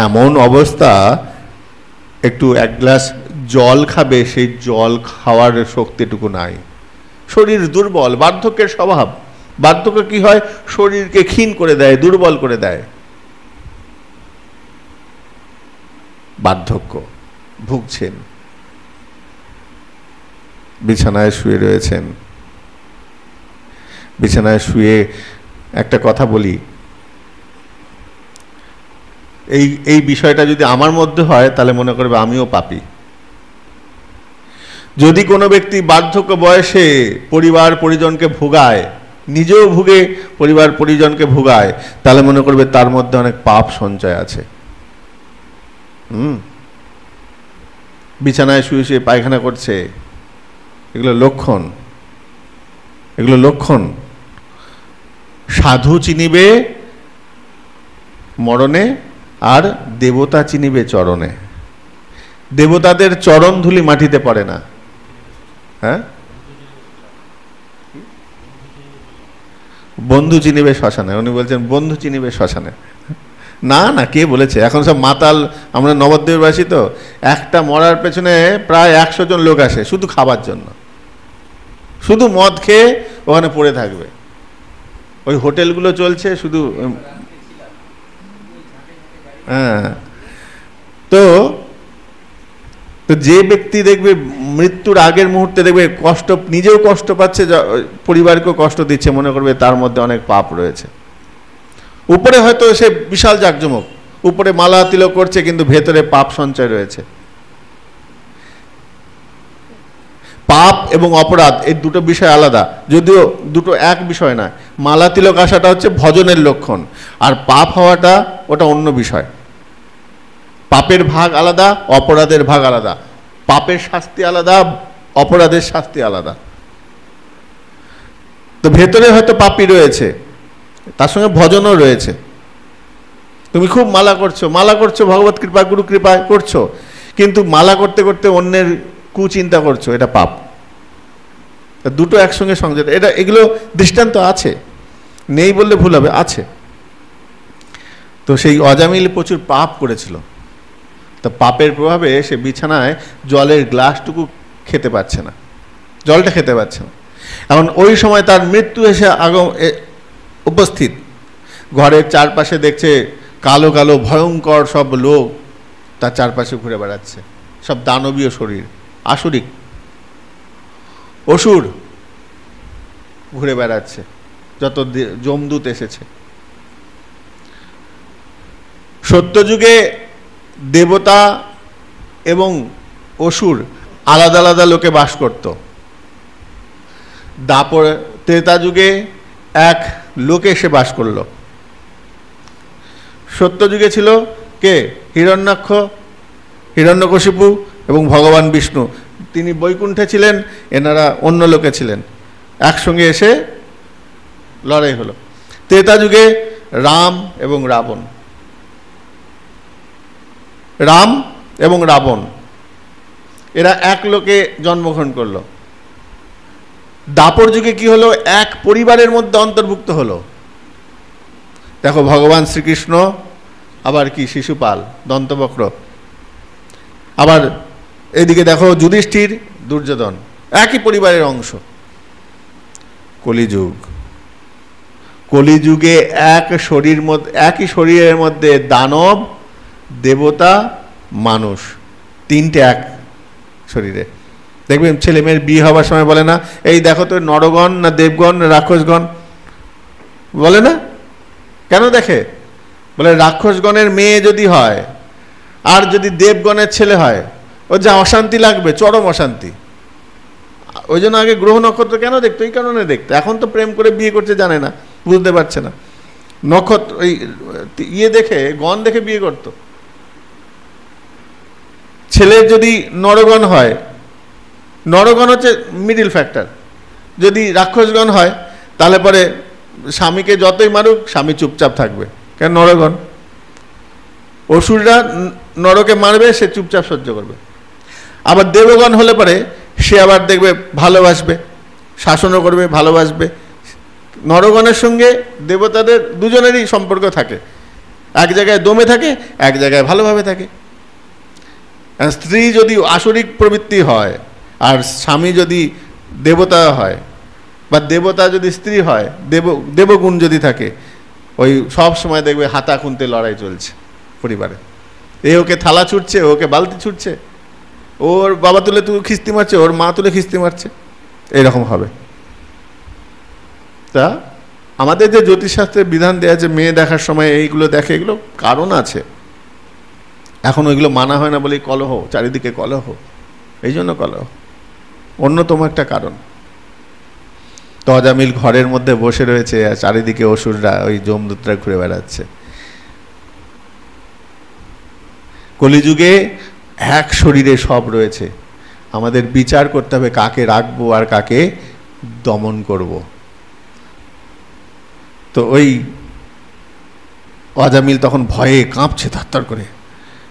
এমন অবস্থা, একটু 1 গ্লাস জল খাবে, সেই জল খাওয়ার শক্তিটুকু নাই। শরীর দুর্বল, বার্ধক্যের স্বভাব। বার্ধক্য কি হয়? শরীরকে ক্ষীণ করে দেয়, দুর্বল করে দেয়। বার্ধক্য ভুগছেন, বিছানায় শুয়ে রয়েছেন। বিছানায় শুয়ে একটা কথা বলি, এই বিষয়টা যদি আমার মধ্যে হয় তাহলে মনে করবে আমিও পাপী। যদি কোনো ব্যক্তি বার্ধক্য বয়সে পরিবার পরিজনকে ভোগায়, নিজেও ভুগে পরিবার পরিজনকে ভোগায়, তাহলে মনে করবে তার মধ্যে অনেক পাপ সঞ্চয় আছে। বিছানায় শুয়ে শুয়ে পায়খানা করছে, এগুলো লক্ষণ, এগুলো লক্ষণ। সাধু চিনিবে মরণে, আর দেবতা চিনিবে চরণে। দেবতাদের চরণ ধুলি মাটিতে পড়ে না। হ্যাঁ, বন্ধু চিনিবে শ্মশানে। উনি বলছেন বন্ধু চিনিবে শ্মশানে। না না, কে বলেছে? এখন সব মাতাল। আমরা নবদ্বীপের বাসী তো, একটা মরার পেছনে প্রায় 100 জন লোক আসে শুধু খাবার জন্য, শুধু মদ খেয়ে ওখানে পড়ে থাকবে। ওই হোটেলগুলো চলছে শুধু। হ্যাঁ, তো যে ব্যক্তি দেখবে মৃত্যুর আগের মুহূর্তে দেখবে কষ্ট, নিজেও কষ্ট পাচ্ছে, পরিবারকেও কষ্ট দিচ্ছে, মনে করবে তার মধ্যে অনেক পাপ রয়েছে। উপরে হয়তো সে বিশাল জাঁকজমক, উপরে মালা তিলক করছে, কিন্তু ভেতরে পাপ সঞ্চয় রয়েছে। পাপ এবং অপরাধ এই দুটো বিষয় আলাদা, যদিও দুটো এক বিষয় না। মালা তিলক আসাটা হচ্ছে ভজনের লক্ষণ, আর পাপ হওয়াটা ওটা অন্য বিষয়। পাপের ভাগ আলাদা, অপরাধের ভাগ আলাদা। পাপের শাস্তি আলাদা, অপরাধের শাস্তি আলাদা। তো ভেতরে হয়তো পাপই রয়েছে, তার সঙ্গে ভজনও রয়েছে। তুমি খুব মালা করছো, মালা করছো ভগবত কৃপা গুরু কৃপায় করছো, কিন্তু মালা করতে করতে অন্যের কুচিন্তা করছো, এটা পাপ। দুটো একসঙ্গে সংযত, এটা এগুলো দৃষ্টান্ত আছে, নেই বললে ভুল হবে, আছে। তো সেই অজামিল প্রচুর পাপ করেছিল, তো পাপের প্রভাবে সে বিছানায় জলের গ্লাসটুকু খেতে পারছে না, জলটা খেতে পারছে না। এখন ওই সময় তার মৃত্যু এসে উপস্থিত। ঘরের চারপাশে দেখছে কালো কালো ভয়ঙ্কর সব লোক তার চারপাশে ঘুরে বেড়াচ্ছে, সব দানবীয় শরীর, আসুরিক অসুর ঘুরে বেড়াচ্ছে, যত যমদূত এসেছে। সত্যযুগে দেবতা এবং অসুর আলাদা আলাদা লোকে বাস করত। দাপর ত্রেতা যুগে এক লোকে সে বাস করল। সত্যযুগে ছিল কে? হিরণ্যাক্ষ, হিরণ্যকশিপু এবং ভগবান বিষ্ণু। তিনি বৈকুণ্ঠে ছিলেন, এনারা অন্য লোকে ছিলেন, একসঙ্গে এসে লড়াই হলো। ত্রেতা যুগে রাম এবং রাবণ, রাম এবং রাবণ এরা এক লোকে জন্মগ্রহণ করলো। দাপর যুগে কি হলো? এক পরিবারের মধ্যে অন্তর্ভুক্ত হলো। দেখো ভগবান শ্রীকৃষ্ণ, আবার কি শিশুপাল, দন্তবক্র, আবার এদিকে দেখো যুধিষ্ঠির, দুর্যোধন, একই পরিবারের অংশ। কলিযুগ, কলিযুগে একই শরীরের মধ্যে দানব, দেবতা, মানুষ, তিনটে এক শরীরে। দেখবেন ছেলে মেয়ের বিয়ে হবার সময় বলে না, এই দেখো তো নরগণ না দেবগণ না রাক্ষসগণ, বলে না? কেন দেখে? বলে রাক্ষসগণের মেয়ে যদি হয় আর যদি দেবগণের ছেলে হয়, ও যা অশান্তি লাগবে, চরম অশান্তি। ওই জন্য আগে গ্রহ নক্ষত্র কেন দেখতো? এই কারণে দেখতো। এখন তো প্রেম করে বিয়ে করতে জানে না, বুঝতে পারছে না। নক্ষত্র ওই ইয়ে দেখে, গণ দেখে বিয়ে করতো। ছেলের যদি নরগণ হয়, নরগণ হচ্ছে মিডিল ফ্যাক্টর, যদি রাক্ষসগণ হয় তাহলে পরে স্বামীকে যতই মারুক স্বামী চুপচাপ থাকবে, কেন? নরগণ। অসুররা নরকে মারবে, সে চুপচাপ সহ্য করবে। আবার দেবগণ হলে পরে সে আবার দেখবে ভালোবাসবে, শাসনও করবে, ভালোবাসবে। নরগণের সঙ্গে দেবতাদের দুজনেরই সম্পর্ক থাকে, এক জায়গায় দমে থাকে, এক জায়গায় ভালোভাবে থাকে। স্ত্রী যদি আসরিক প্রবৃত্তি হয় আর স্বামী যদি দেবতা হয়, বা দেবতা যদি স্ত্রী হয়, দেবগুণ যদি থাকে, ওই সব সময় দেখবে হাতা খুনতে লড়াই চলছে পরিবারে। এ ওকে থালা ছুটছে, ওকে বালতি ছুটছে, ওর বাবা তুলে খিস্তি মারছে, ওর মা তুলে খিস্তি মারছে, এরকম হবে। তা আমাদের যে জ্যোতিষশাস্ত্রের বিধান দেওয়া আছে মেয়ে দেখার সময় এইগুলো দেখে, এগুলো কারণ আছে। এখন ওইগুলো মানা হয় না বলেই কলহ, চারিদিকে কলহ, এই জন্য কলহ, অন্যতম একটা কারণ। তো অজামিল ঘরের মধ্যে বসে রয়েছে আর চারিদিকে অসুররা, ওই যমদূতরা ঘুরে বেড়াচ্ছে। কলিযুগে এক শরীরে সব রয়েছে, আমাদের বিচার করতে হবে কাকে রাখবো আর কাকে দমন করব। তো ওই অজামিল তখন ভয়ে কাঁপছে থরথর করে,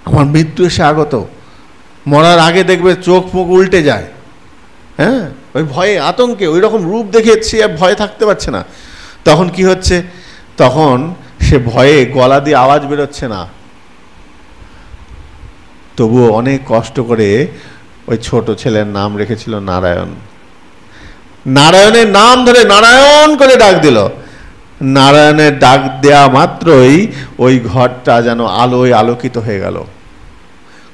আমার মৃত্যু এসে আগত, মরার আগে দেখবে চোখ মুখ উল্টে যায়। হ্যাঁ, ওই ভয়ে আতঙ্কে ওই রকম রূপ দেখেছি আর ভয়ে থাকতে পারছে না। তখন কি হচ্ছে? তখন সে ভয়ে গলা দিয়ে আওয়াজ বেরোচ্ছে না, তবুও অনেক কষ্ট করে ওই ছোট ছেলের নাম রেখেছিল নারায়ণ। নারায়ণের নাম ধরে নারায়ণ করে ডাক দিল। নারায়ণের ডাক দেয়া মাত্রই ওই ঘরটা যেন আলোয় আলোকিত হয়ে গেল।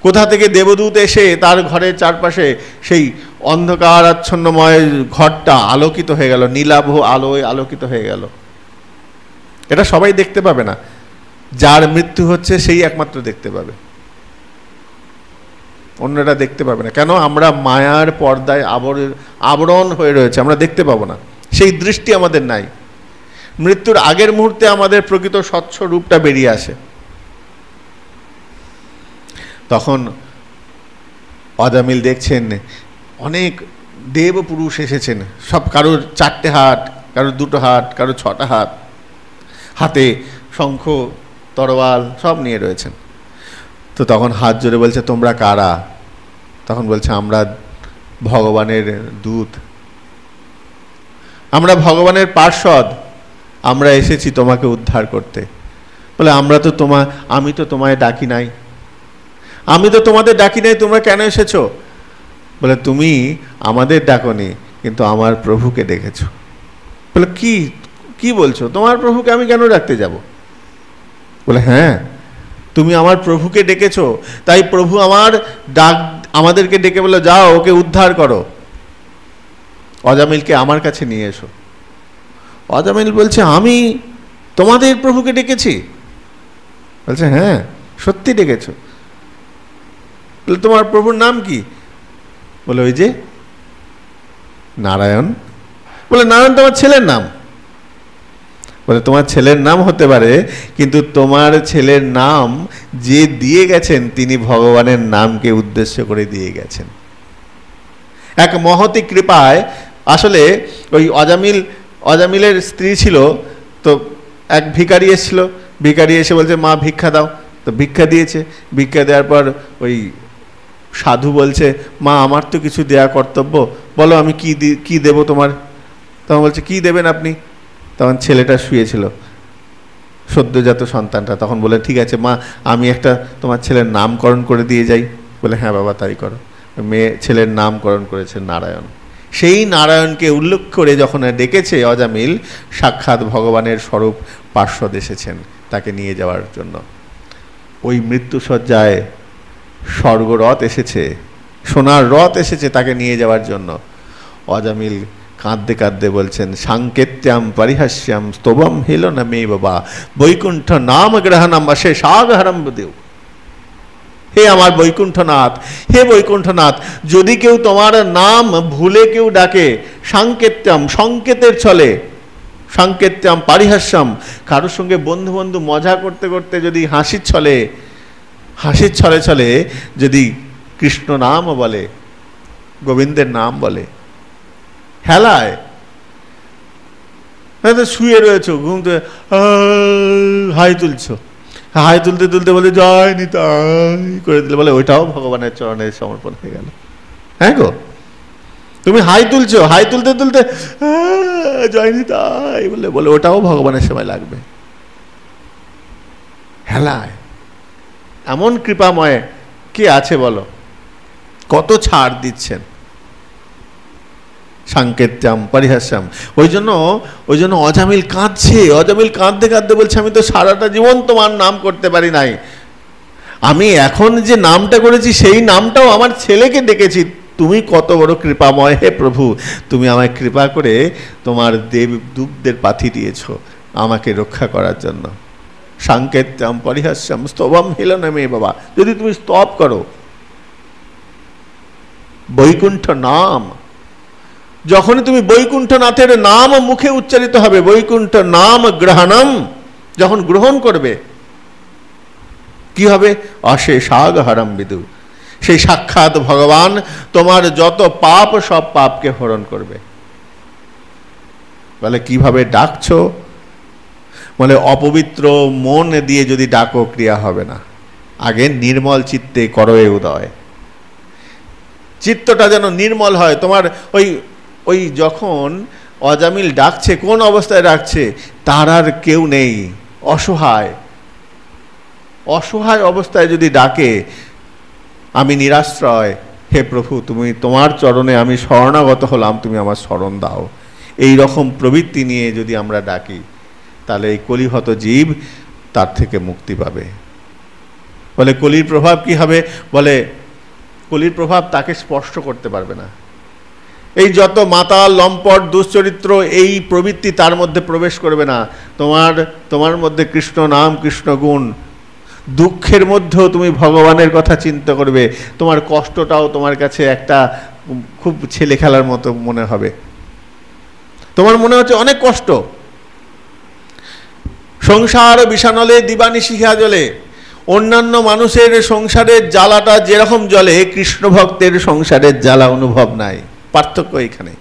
কোথা থেকে দেবদূত এসে তার ঘরের চারপাশে সেই অন্ধকারাচ্ছন্নময় ঘরটা আলোকিত হয়ে গেল, নীলাভ আলোয় আলোকিত হয়ে গেল। এটা সবাই দেখতে পাবে না, যার মৃত্যু হচ্ছে সেই একমাত্র দেখতে পাবে, অন্যরা দেখতে পাবে না। কেন? আমরা মায়ার পর্দায় আবরণ হয়ে রয়েছে, আমরা দেখতে পাবো না, সেই দৃষ্টি আমাদের নাই। মৃত্যুর আগের মুহূর্তে আমাদের প্রকৃত স্বচ্ছ রূপটা বেরিয়ে আসে। তখন অজামিল দেখছেন অনেক দেব পুরুষ এসেছেন, সব কারোর 4টে হাত, কারোর 2টো হাত, কারোর 6টা হাত, হাতে শঙ্খ তরোয়াল সব নিয়ে রয়েছেন। তো তখন হাত জোরে বলছে, তোমরা কারা? তখন বলছে, আমরা ভগবানের দূত, আমরা ভগবানের পার্ষদ, আমরা এসেছি তোমাকে উদ্ধার করতে। বলে, আমি তো তোমায় ডাকি নাই, আমি তো তোমাদের ডাকি নাই, তোমরা কেন এসেছো? বলে, তুমি আমাদের ডাকনি, কিন্তু আমার প্রভুকে ডেকেছো। বলে, কি বলছো? তোমার প্রভুকে আমি কেন ডাকতে যাব? বলে, হ্যাঁ, তুমি আমার প্রভুকে ডেকেছো, তাই প্রভু আমাদেরকে ডেকে বলে, যাও ওকে উদ্ধার করো, অজামিলকে আমার কাছে নিয়ে এসো। অজামিল বলছে, আমি তোমাদের প্রভুকে ডেকেছি? বলছে, হ্যাঁ, সত্যি ডেকেছো। বলে, তোমার প্রভুর নাম কি? বলে, ওই যে নারায়ণ। বলে, নারায়ণ তোমার ছেলের নাম? বলে, তোমার ছেলের নাম হতে পারে, কিন্তু তোমার ছেলের নাম যে দিয়ে গেছেন তিনি ভগবানের নামকে উদ্দেশ্য করে দিয়ে গেছেন। এক মহতি কৃপায়, আসলে ওই অজামিলের স্ত্রী ছিল, তো এক ভিখারি এসেছিল, ভিখারি এসে বলছে, মা ভিক্ষা দাও। তো ভিক্ষা দিয়েছে, ভিক্ষা দেওয়ার পর ওই সাধু বলছে, মা আমার তো কিছু দেয়া কর্তব্য, বলো আমি কি দেব তোমার? তখন বলছে, কি দেবেন আপনি? তখন ছেলেটা শুয়েছিল, সদ্যজাত সন্তানটা। তখন বলে, ঠিক আছে মা, আমি একটা তোমার ছেলের নামকরণ করে দিয়ে যাই। বলে, হ্যাঁ বাবা, তাই করো। ছেলের নামকরণ করেছে নারায়ণ। সেই নারায়ণকে উল্লেখ করে যখন ডেকেছে অজামিল, সাক্ষাৎ ভগবানের স্বরূপ পার্শ্বদ এসেছেন তাকে নিয়ে যাওয়ার জন্য। ওই মৃত্যুসজ্জায় স্বর্গরথ এসেছে, সোনার রথ এসেছে তাকে নিয়ে যাওয়ার জন্য। অজামিল কাঁদতে কাঁদতে বলছেন, সাংকেত্যাম পরিহাস্যাম স্তবম হেল না মে বাবা বৈকুণ্ঠ নাম গ্রহণম অশেষাগহরম দেব। হে আমার বৈকুণ্ঠনাথ, হে বৈকুণ্ঠনাথ, যদি কেউ তোমার নাম ভুলে কেউ ডাকে, সাংকেত্যাম, সংকেতের ছলে, সাংকেত্যাম পারিহাস্যম, কারোর সঙ্গে বন্ধু মজা করতে করতে যদি হাসির ছলে ছলে যদি কৃষ্ণ নাম বলে, গোবিন্দের নাম বলে, হেলায়, শুয়ে রয়েছ, ঘুমতে হাই তুলছো, হাই তুলতে তুলতে বলে জয় নিতাই করে দিলে, বলে ওইটাও ভগবানের চরণে সমর্পণ হয়ে গেল। হ্যাঁ গো, তুমি হাই তুলছো, হাই তুলতে তুলতে জয় নিতাই বলে ওটাও ভগবানের সময় লাগবে। হেলায় এমন কৃপাময় কে আছে বলো? কত ছাড় দিচ্ছেন। সাংকেত্যাম পরিহাস্যাম। ওই জন্য অজামিল কাঁদছে, অজামিল কাঁদতে কাঁদতে বলছে, আমি তো সারাটা জীবন তোমার নাম করতে পারি নাই, আমি এখন যে নামটা করেছি সেই নামটাও আমার ছেলেকে ডেকেছি, তুমি কত বড় কৃপাময় হে প্রভু, তুমি আমায় কৃপা করে তোমার দেবদূতদের পাঠিয়ে দিয়েছ আমাকে রক্ষা করার জন্য। সাংকেত্যাম পরিহাস্যাম স্তবম হেলন মে বাবা, যদি তুমি স্তব করো বৈকুণ্ঠ নাম, যখনই তুমি বৈকুণ্ঠনাথের নাম মুখে উচ্চারিত হবে, বৈকুণ্ঠ নাম গ্রহণম যখন গ্রহণ করবে, কি হবে? অশেষাগহরম বিদু, সেই সাক্ষাৎ ভগবান তোমার যত পাপ সব পাপকে হরণ করবে। বলে, কিভাবে ডাকছো? বলে, অপবিত্র মন দিয়ে যদি ডাকো ক্রিয়া হবে না, আগে নির্মল চিত্তে করো এ উদয়, চিত্তটা যেন নির্মল হয় তোমার। ওই যখন অজামিল ডাকছে, কোন অবস্থায় ডাকছে? তার আর কেউ নেই, অসহায় অবস্থায় যদি ডাকে, আমি নিরাশ্রয়, হে প্রভু তুমি, তোমার চরণে আমি শরণাগত হলাম, তুমি আমার শরণ দাও, এই রকম প্রবৃত্তি নিয়ে যদি আমরা ডাকি, তাহলে এই কলিহত জীব তার থেকে মুক্তি পাবে। বলে, কলির প্রভাব কি হবে? বলে, কলির প্রভাব তাকে স্পর্শ করতে পারবে না। এই যত মাতাল লম্পট দুশ্চরিত্র, এই প্রবৃত্তি তার মধ্যে প্রবেশ করবে না। তোমার মধ্যে কৃষ্ণ নাম, কৃষ্ণ গুণ, দুঃখের মধ্যেও তুমি ভগবানের কথা চিন্তা করবে, তোমার কষ্টটাও তোমার কাছে একটা খুব ছেলে খেলার মতো মনে হবে। তোমার মনে হচ্ছে অনেক কষ্ট, সংসার বিষানলে দিবানিশিহা জ্বলে, অন্যান্য মানুষের সংসারের জ্বালাটা যেরকম জ্বলে, কৃষ্ণ ভক্তের সংসারের জ্বালা অনুভব নাই। পার্থক্য এখানে।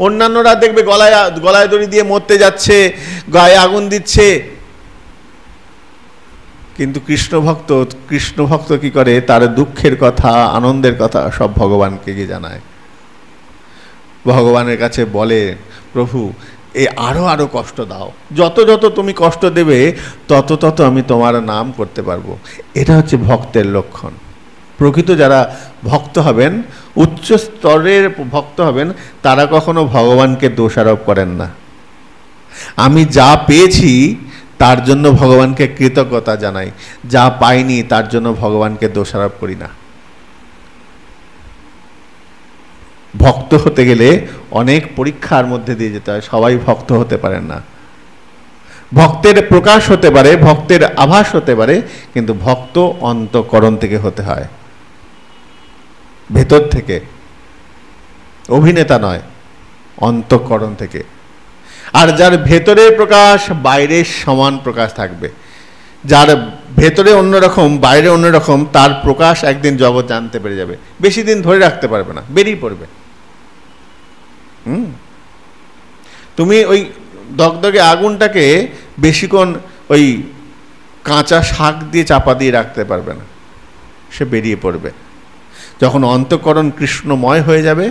অন্যান্যরা দেখবে গলায় দড়ি দিয়ে মরতে যাচ্ছে, গায়ে আগুন দিচ্ছে, কিন্তু কৃষ্ণ ভক্ত কি করে, তার দুঃখের কথা আনন্দের কথা সব ভগবানকে গিয়ে জানায়, ভগবানের কাছে বলে প্রভু আরো আরো কষ্ট দাও, যত যত তুমি কষ্ট দেবে তত তত আমি তোমার নাম করতে পারবো। এটা হচ্ছে ভক্তের লক্ষণ। প্রকৃত যারা ভক্ত হবেন, উচ্চ স্তরের ভক্ত হবেন, তারা কখনো ভগবানকে দোষারোপ করেন না। আমি যা পেয়েছি তার জন্য ভগবানকে কৃতজ্ঞতা জানাই, যা পাইনি তার জন্য ভগবানকে দোষারোপ করি না। ভক্ত হতে গেলে অনেক পরীক্ষার মধ্যে দিয়ে যেতে হয়, সবাই ভক্ত হতে পারেন না। ভক্তের প্রকাশ হতে পারে, ভক্তের আভাস হতে পারে, কিন্তু ভক্ত অন্তঃকরণ থেকে হতে হয়, ভেতর থেকে, অভিনেতা নয়, অন্তঃকরণ থেকে। আর যার ভেতরের প্রকাশ বাইরের সমান প্রকাশ থাকবে, যার ভেতরে অন্যরকম বাইরে অন্যরকম, তার প্রকাশ একদিন জগৎ জানতে পেরে যাবে, বেশি দিন ধরে রাখতে পারবে না, বেরিয়ে পড়বে। তুমি ওই দগদগে আগুনটাকে বেশিক্ষণ ওই কাঁচা শাক দিয়ে চাপা দিয়ে রাখতে পারবে না, সে বেরিয়ে পড়বে। যখন অন্তঃকরণ কৃষ্ণময় হয়ে যাবে,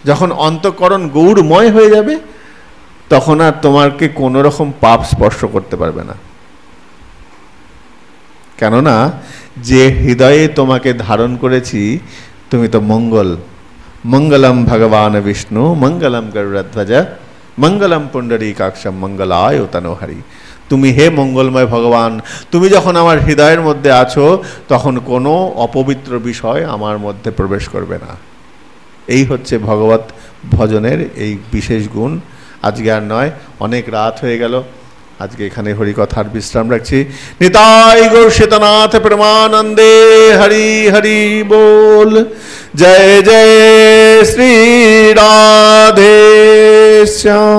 যখন অন্তঃকরণ গৌরময় হয়ে যাবে, তখন আর তোমাকে কোনো রকম পাপ স্পর্শ করতে পারবে না। কেননা যে হৃদয়ে তোমাকে ধারণ করেছি, তুমি তো মঙ্গলম ভগবান বিষ্ণু, মঙ্গলম গরুড়ধ্বজা, মঙ্গলম পুণ্ডরীকাক্ষম, মঙ্গলায় তনোহরি। তুমি হে মঙ্গলময় ভগবান, তুমি যখন আমার হৃদয়ের মধ্যে আছো, তখন কোনো অপবিত্র বিষয় আমার মধ্যে প্রবেশ করবে না। এই হচ্ছে ভগবত ভজনের এই বিশেষ গুণ। আজকে আর নয়, অনেক রাত হয়ে গেল, আজকে এখানে হরিকথার বিশ্রাম রাখছি। নিতাই গৌর শ্বেতনাথ প্রেমানন্দে, হরি হরি বল। জয় জয় শ্রী রাধে শ্যাম।